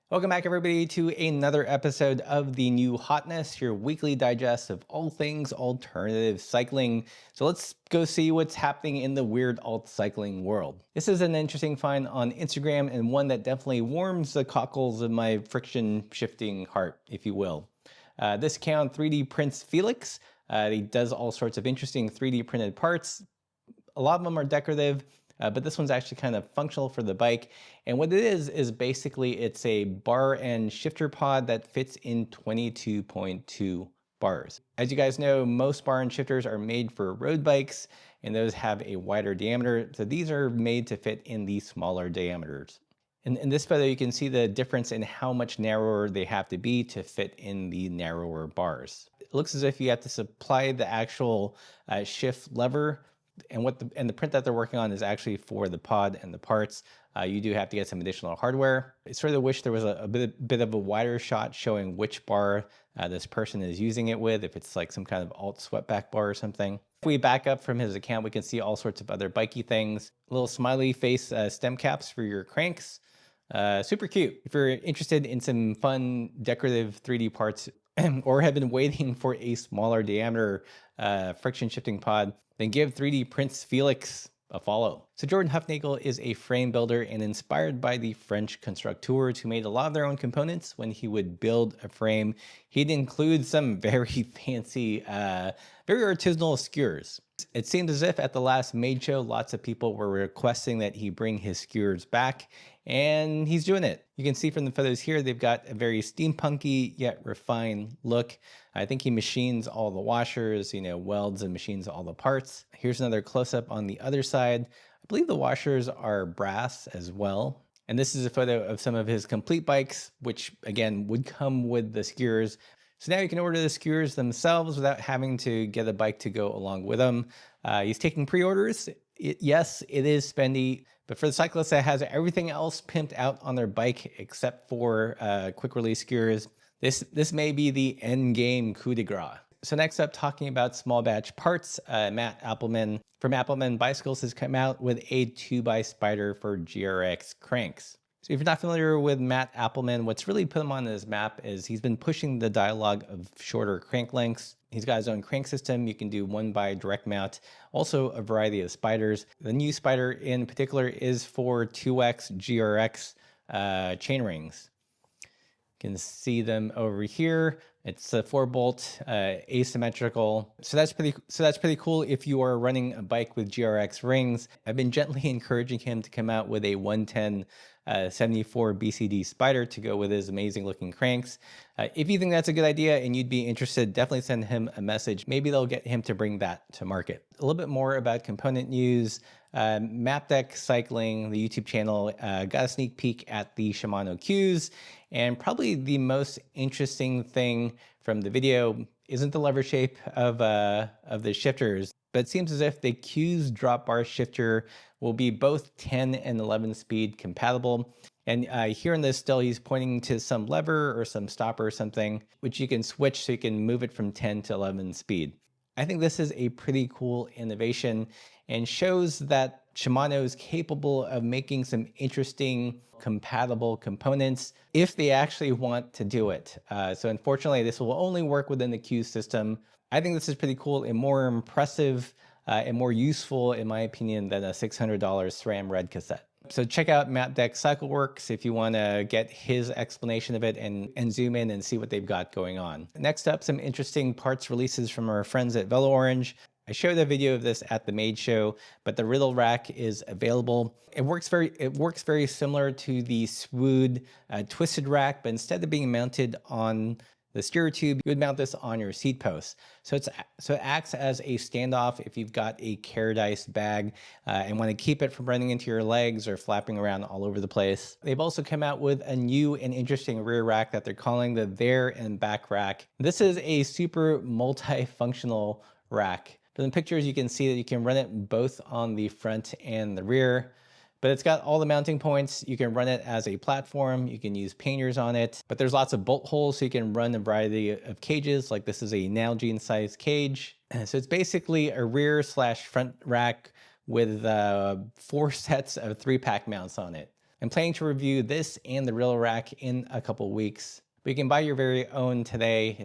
Welcome back, everybody, to another episode of the New Hotness, your weekly digest of all things alternative cycling. So let's go see what's happening in the weird alt cycling world. This is an interesting find on Instagram and one that definitely warms the cockles of my friction shifting heart, if you will. This account, 3D Prints Felix, he does all sorts of interesting 3D printed parts. A lot of them are decorative, but this one's actually kind of functional for the bike. And what it is basically it's a bar and shifter pod that fits in 22.2 bars. As you guys know, most bar and shifters are made for road bikes, and those have a wider diameter. So these are made to fit in the smaller diameters. In this photo, you can see the difference in how much narrower they have to be to fit in the narrower bars. It looks as if you have to supply the actual shift lever, and the print that they're working on is actually for the pod and the parts. You do have to get some additional hardware. I sort of wish there was a bit of a wider shot showing which bar this person is using it with, if it's like some kind of alt sweatback bar or something. If we back up from his account, we can see all sorts of other bikey things. Little smiley face stem caps for your cranks. Super cute. If you're interested in some fun decorative 3D parts or have been waiting for a smaller diameter friction shifting pod, then give 3D Prints Felix a follow. So Jordan Hufnagel is a frame builder and inspired by the French constructeurs who made a lot of their own components. When he would build a frame, he'd include some very fancy, very artisanal skewers. It seemed as if at the last Made Show, lots of people were requesting that he bring his skewers back, and he's doing it. You can see from the photos here, they've got a very steampunky yet refined look. I think he machines all the washers, welds and machines all the parts. Here's another close-up on the other side. I believe the washers are brass as well. And this is a photo of some of his complete bikes, which again would come with the skewers. So now you can order the skewers themselves without having to get a bike to go along with them. He's taking pre-orders. Yes, it is spendy, but for the cyclist that has everything else pimped out on their bike except for quick release skewers, this may be the end game coup de grace. So next up, talking about small batch parts, Matt Appleman from Appleman Bicycles has come out with a 2x Spyder for GRX cranks. So if you're not familiar with Matt Appleman, what's really put him on his map is he's been pushing the dialogue of shorter crank lengths. He's got his own crank system. You can do one by direct mount, also a variety of Spyders. The new Spyder in particular is for 2X GRX chain rings. You can see them over here. It's a 4-bolt asymmetrical. So that's pretty cool if you are running a bike with GRX rings. I've been gently encouraging him to come out with a 110 74 BCD Spyder to go with his amazing looking cranks. If you think that's a good idea and you'd be interested, definitely send him a message. Maybe they'll get him to bring that to market. A little bit more about component news. Mapdeck Cycling, the YouTube channel, got a sneak peek at the Shimano Qs, and probably the most interesting thing from the video isn't the lever shape of the shifters, but it seems as if the Q's drop bar shifter will be both 10 and 11 speed compatible. And here in this still, he's pointing to some lever or some stopper or something, which you can switch so you can move it from 10 to 11 speed. I think this is a pretty cool innovation and shows that Shimano is capable of making some interesting compatible components if they actually want to do it. So unfortunately, this will only work within the Q system. I think this is pretty cool and more impressive and more useful, in my opinion, than a $600 SRAM Red cassette. So check out Mapdeck Cycleworks if you want to get his explanation of it and zoom in and see what they've got going on. Next up, some interesting parts releases from our friends at VeloOrange. I showed a video of this at the Made Show, but the Riddle Rack is available. It works very similar to the Swood Twisted Rack, but instead of being mounted on the steer tube, you would mount this on your seat post. So it acts as a standoff if you've got a Caradice bag and want to keep it from running into your legs or flapping around all over the place. They've also come out with a new and interesting rear rack that they're calling the There and Back Rack. This is a super multifunctional rack. From the pictures, you can see that you can run it both on the front and the rear. But it's got all the mounting points. You can run it as a platform. You can use panniers on it, but there's lots of bolt holes so you can run a variety of cages. Like this is a Nalgene size cage. So it's basically a rear/front rack with 4 sets of 3-pack mounts on it. I'm planning to review this and the Real Rack in a couple weeks. But you can buy your very own today.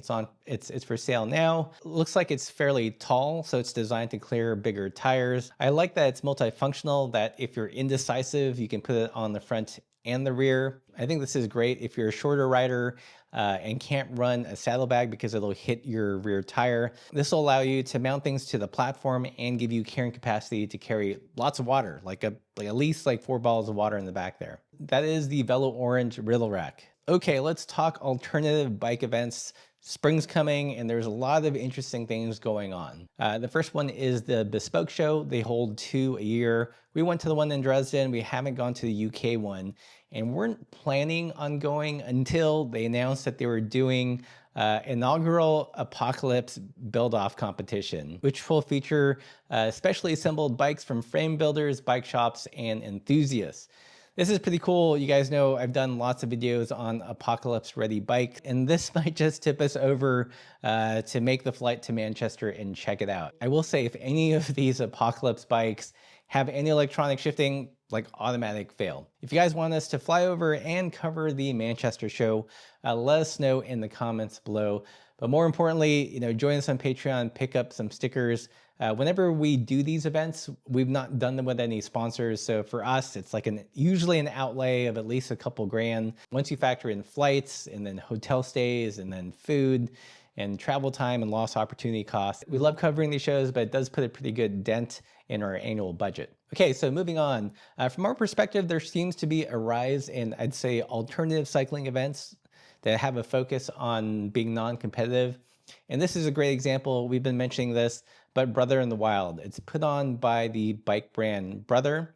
It's for sale now. Looks like it's fairly tall, so it's designed to clear bigger tires. I like that it's multifunctional, that if you're indecisive, you can put it on the front and the rear. I think this is great if you're a shorter rider and can't run a saddlebag because it'll hit your rear tire. This will allow you to mount things to the platform and give you carrying capacity to carry lots of water, like at least like 4 bottles of water in the back there. That is the Velo Orange Riddle Rack. Okay, let's talk alternative bike events. Spring's coming and there's a lot of interesting things going on. The first one is the Bespoke Show. They hold 2 a year. We went to the one in Dresden. We haven't gone to the UK one and weren't planning on going until they announced that they were doing inaugural Apocalypse build-off competition, which will feature specially assembled bikes from frame builders, bike shops, and enthusiasts. This is pretty cool. You guys know I've done lots of videos on Apocalypse ready bikes, and this might just tip us over to make the flight to Manchester and check it out. I will say if any of these Apocalypse bikes have any electronic shifting, like automatic fail. If you guys want us to fly over and cover the Manchester show, let us know in the comments below. But more importantly, join us on Patreon, pick up some stickers. Whenever we do these events, we've not done them with any sponsors. So for us, it's like usually an outlay of at least a couple grand. Once you factor in flights and then hotel stays and then food and travel time and lost opportunity costs. We love covering these shows, but it does put a pretty good dent in our annual budget. Okay, so moving on. From our perspective, there seems to be a rise in, I'd say, alternative cycling events that have a focus on being non-competitive. And this is a great example. We've been mentioning this, but Brother in the Wild. It's put on by the bike brand Brother.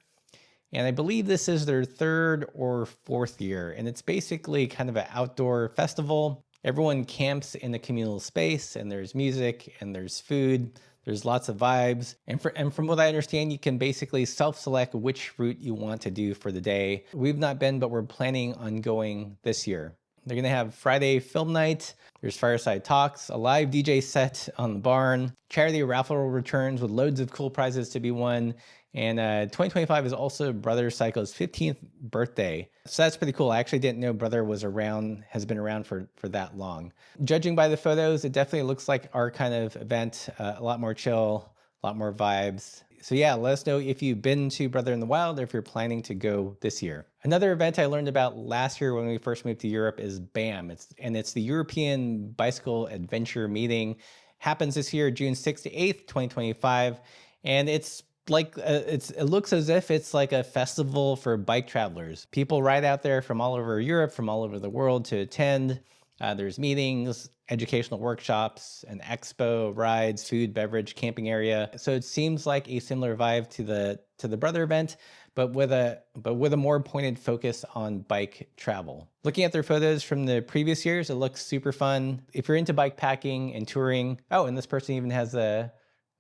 And I believe this is their 3rd or 4th year. And it's basically kind of an outdoor festival. Everyone camps in a communal space and there's music and there's food. There's lots of vibes. And from what I understand, you can basically self-select which route you want to do for the day. We've not been, but we're planning on going this year. They're gonna have Friday film night, there's fireside talks, a live DJ set on the barn, charity raffle returns with loads of cool prizes to be won, and 2025 is also Brother Cycle's 15th birthday. So that's pretty cool. I actually didn't know Brother has been around for that long. Judging by the photos, it definitely looks like our kind of event, a lot more chill, a lot more vibes. So yeah, let us know if you've been to Brother in the Wild or if you're planning to go this year. Another event I learned about last year when we first moved to Europe is BAM. It's the European Bicycle Adventure Meeting. Happens this year, June 6th to 8th, 2025. And it's like it looks as if it's like a festival for bike travelers. People ride out there from all over Europe, from all over the world to attend. There's meetings, educational workshops, an expo, rides, food, beverage, camping area. So it seems like a similar vibe to the Brother event, but with a more pointed focus on bike travel. Looking at their photos from the previous years, it looks super fun. If you're into bike packing and touring, oh, and this person even has a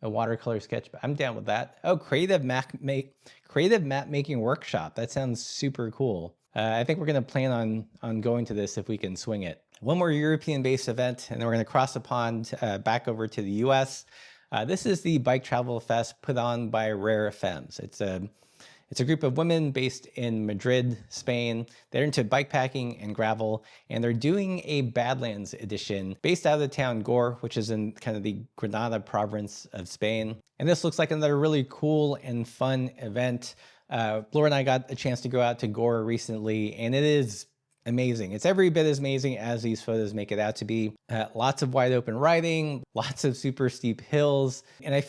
watercolor sketch. I'm down with that. Oh, creative map making workshop. That sounds super cool. I think we're going to plan on going to this if we can swing it. One more European-based event, and then we're going to cross the pond back over to the US. This is the Bike Travel Fest put on by Rare Femmes. It's a group of women based in Madrid, Spain. They're into bikepacking and gravel, and they're doing a Badlands edition based out of the town Gore, which is in kind of the Granada province of Spain. And this looks like another really cool and fun event. Laura and I got a chance to go out to Gore recently, and it is amazing. It's every bit as amazing as these photos make it out to be. Lots of wide open riding, lots of super steep hills. And I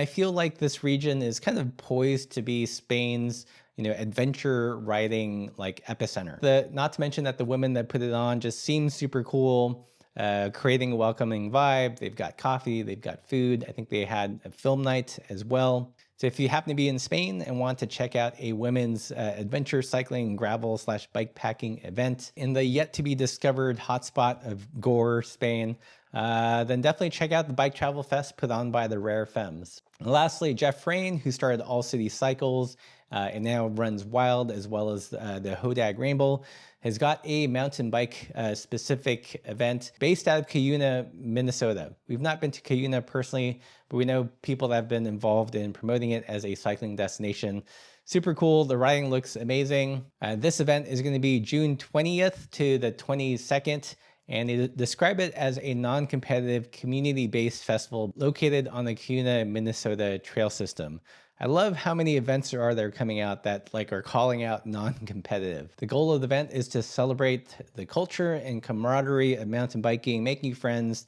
feel like this region is kind of poised to be Spain's, adventure riding like epicenter. Not to mention that the women that put it on just seem super cool, creating a welcoming vibe. They've got coffee, they've got food. I think they had a film night as well. So if you happen to be in Spain and want to check out a women's adventure cycling, gravel / bike packing event in the yet to be discovered hotspot of Gore, Spain, then definitely check out the Bike Travel Fest put on by the Rare Femmes. And lastly, Jeff Frayne, who started All City Cycles and now runs Wild as well as the Hodag Rainbow, has got a mountain bike specific event based out of Cuyuna, Minnesota. We've not been to Cuyuna personally, but we know people that have been involved in promoting it as a cycling destination. Super cool. The riding looks amazing. This event is going to be June 20th to the 22nd. And they describe it as a non-competitive, community-based festival located on the Kuna, Minnesota trail system. I love how many events there are that are coming out that are calling out non-competitive. The goal of the event is to celebrate the culture and camaraderie of mountain biking, making friends,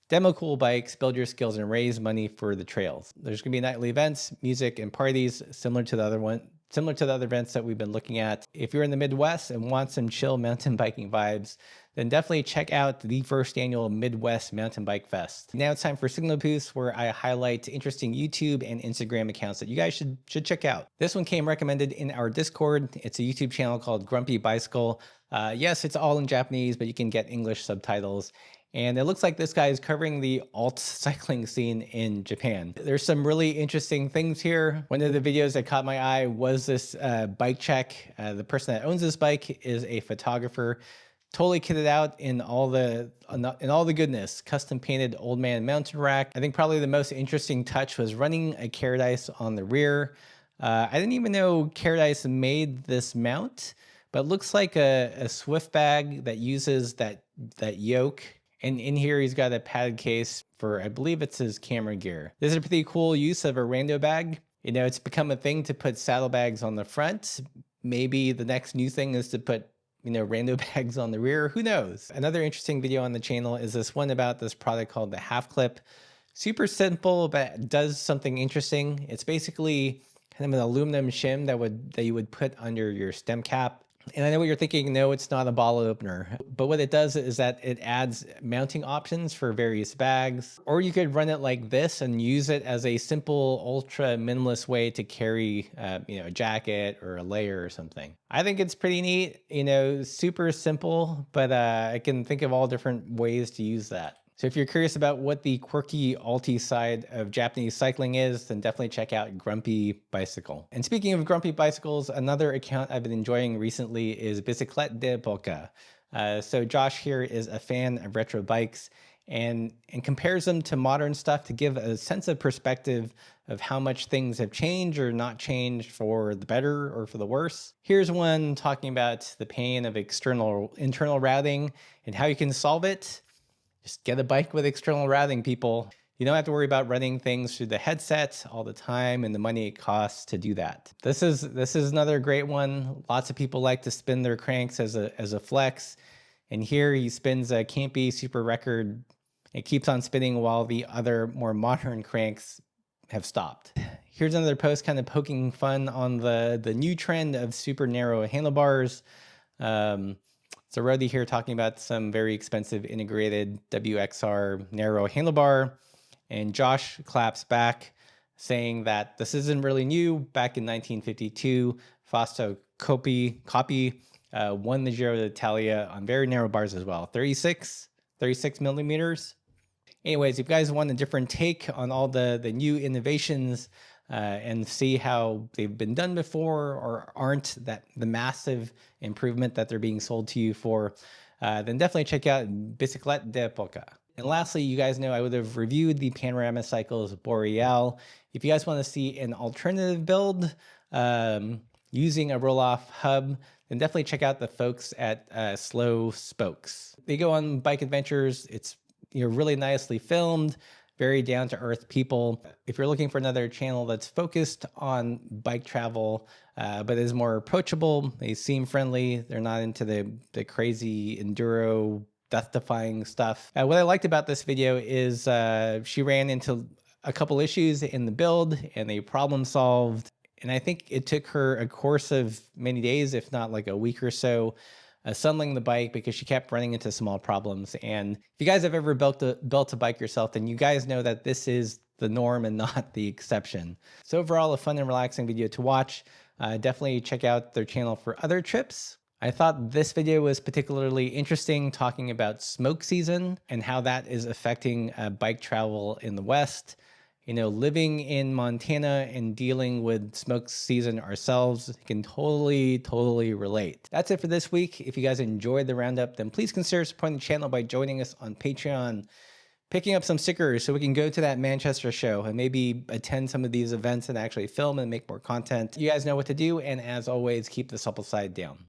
demo cool bikes, build your skills, and raise money for the trails. There's going to be nightly events, music, and parties similar to the other events that we've been looking at. If you're in the Midwest and want some chill mountain biking vibes, then definitely check out the first annual Midwest Mountain Bike Fest. Now it's time for Signal Boost, where I highlight interesting YouTube and Instagram accounts that you guys should check out. This one came recommended in our Discord. It's a YouTube channel called Grumpy Bicycle. Yes, it's all in Japanese, but you can get English subtitles. And it looks like this guy is covering the alt cycling scene in Japan. There's some really interesting things here. One of the videos that caught my eye was this bike check. The person that owns this bike is a photographer, totally kitted out in all the goodness. Custom painted old man mountain rack. I think probably the most interesting touch was running a Caradice on the rear. I didn't even know Caradice made this mount, but it looks like a Swift bag that uses that yoke. And in here, he's got a padded case for, I believe it's his camera gear. This is a pretty cool use of a rando bag. You know, it's become a thing to put saddlebags on the front. Maybe the next new thing is to put, rando bags on the rear. Who knows? Another interesting video on the channel is this one about this product called the Half Clip. Super simple, but does something interesting. It's basically kind of an aluminum shim that you would put under your stem cap. And I know what you're thinking, no, it's not a bottle opener. But what it does is that it adds mounting options for various bags. Or you could run it like this and use it as a simple, ultra minimalist way to carry, a jacket or a layer or something. I think it's pretty neat, super simple, but I can think of all different ways to use that. So if you're curious about what the quirky alti side of Japanese cycling is, then definitely check out Grumpy Bicycle. And speaking of Grumpy Bicycles, another account I've been enjoying recently is Biciclette de Polka. So Josh here is a fan of retro bikes and compares them to modern stuff to give a sense of perspective of how much things have changed or not changed for the better or for the worse. Here's one talking about the pain of internal routing and how you can solve it. Just get a bike with external routing, people. You don't have to worry about running things through the headset all the time and the money it costs to do that. This is another great one. Lots of people like to spin their cranks as a flex. And here he spins a Campy Super Record. It keeps on spinning while the other more modern cranks have stopped. Here's another post kind of poking fun on the new trend of super narrow handlebars. So Rody here talking about some very expensive integrated WXR narrow handlebar. And Josh claps back saying that this isn't really new. Back in 1952, Fausto Coppi won the Giro d'Italia on very narrow bars as well, 36 millimeters. Anyways, if you guys want a different take on all the new innovations and see how they've been done before or aren't the massive improvement that they're being sold to you for, then definitely check out Biciclette de Polka. And lastly, you guys know I would have reviewed the Panorama Cycles Boreal. If you guys want to see an alternative build using a roll-off hub, then definitely check out the folks at Slow Spokes. They go on bike adventures. It's really nicely filmed, very down-to-earth people. If you're looking for another channel that's focused on bike travel, but is more approachable, they seem friendly, they're not into the crazy enduro, death-defying stuff. What I liked about this video is she ran into a couple issues in the build and they problem solved. And I think it took her a course of many days, if not like a week or so, assembling the bike because she kept running into small problems. And if you guys have ever built a bike yourself, then you guys know that this is the norm and not the exception. So overall, a fun and relaxing video to watch. Definitely check out their channel for other trips. I thought this video was particularly interesting, talking about smoke season and how that is affecting bike travel in the West. Living in Montana and dealing with smoke season ourselves can totally relate. That's it for this week. If you guys enjoyed the roundup, then please consider supporting the channel by joining us on Patreon. picking up some stickers so we can go to that Manchester show and maybe attend some of these events and actually film and make more content. You guys know what to do. And as always, keep the supple side down.